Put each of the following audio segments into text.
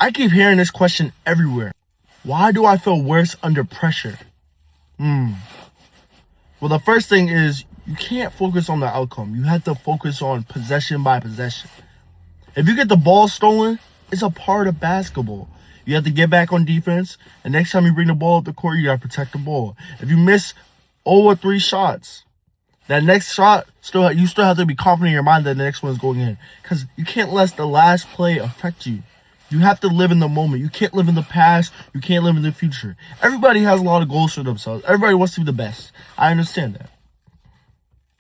I keep hearing this question everywhere. Why do I feel worse under pressure? Well, the first thing is you can't focus on the outcome. You have to focus on possession by possession. If you get the ball stolen, it's a part of basketball. You have to get back on defense, and next time you bring the ball up the court, you got to protect the ball. If you miss 0 or 3 shots, that next shot, you still have to be confident in your mind that the next one's going in. Because you can't let the last play affect you. You have to live in the moment. You can't live in the past. You can't live in the future. Everybody has a lot of goals for themselves. Everybody wants to be the best. I understand that.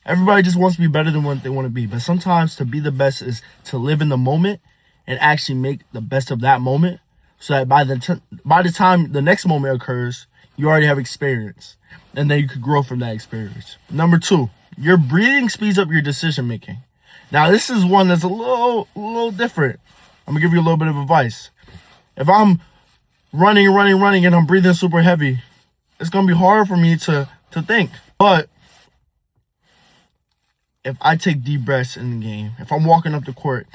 Everybody just wants to be better than what they want to be. But sometimes to be the best is to live in the moment and actually make the best of that moment, so that by the time the next moment occurs, you already have experience. And then you could grow from that experience. Number 2, your breathing speeds up your decision making. Now, this is one that's a little different. I'm going to give you a little bit of advice. If I'm running, and I'm breathing super heavy, it's going to be hard for me to think. But if I take deep breaths in the game, if I'm walking up the court,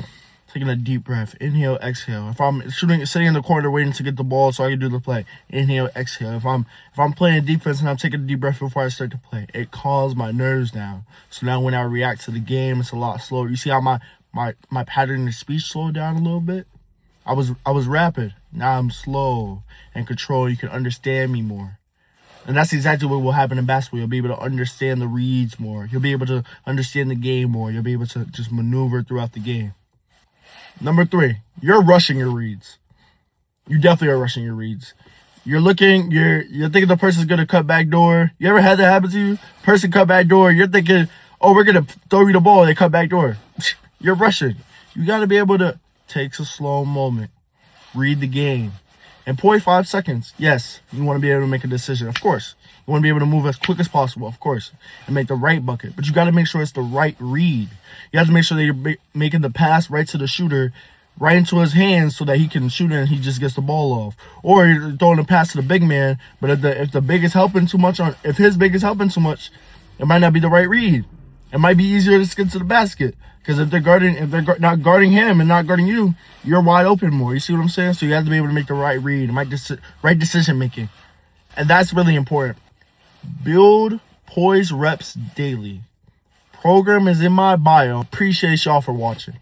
taking a deep breath, inhale, exhale. If I'm sitting in the corner waiting to get the ball so I can do the play, inhale, exhale. If I'm playing defense and I'm taking a deep breath before I start to play, it calms my nerves down. So now when I react to the game, it's a lot slower. You see how my pattern of speech slowed down a little bit? I was rapid. Now I'm slow and controlled. You can understand me more. And that's exactly what will happen in basketball. You'll be able to understand the reads more. You'll be able to understand the game more. You'll be able to just maneuver throughout the game. Number 3, you're rushing your reads. You definitely are rushing your reads. You're thinking the person's going to cut back door. You ever had that happen to you? Person cut back door. You're thinking, oh, we're going to throw you the ball. They cut back door. You're rushing. You got to be able to take a slow moment. Read the game. In 0.5 seconds, yes, you want to be able to make a decision, of course. You want to be able to move as quick as possible, of course, and make the right bucket. But you got to make sure it's the right read. You have to make sure that you're making the pass right to the shooter, right into his hands so that he can shoot it and he just gets the ball off. Or you're throwing a pass to the big man, but if the big is helping too much, if his big is helping too much, it might not be the right read. It might be easier to get to the basket. Because if they're not guarding him and not guarding you, you're wide open more. You see what I'm saying? So you have to be able to make the right read, right decision making. And that's really important. Build poise reps daily. Program is in my bio. Appreciate y'all for watching.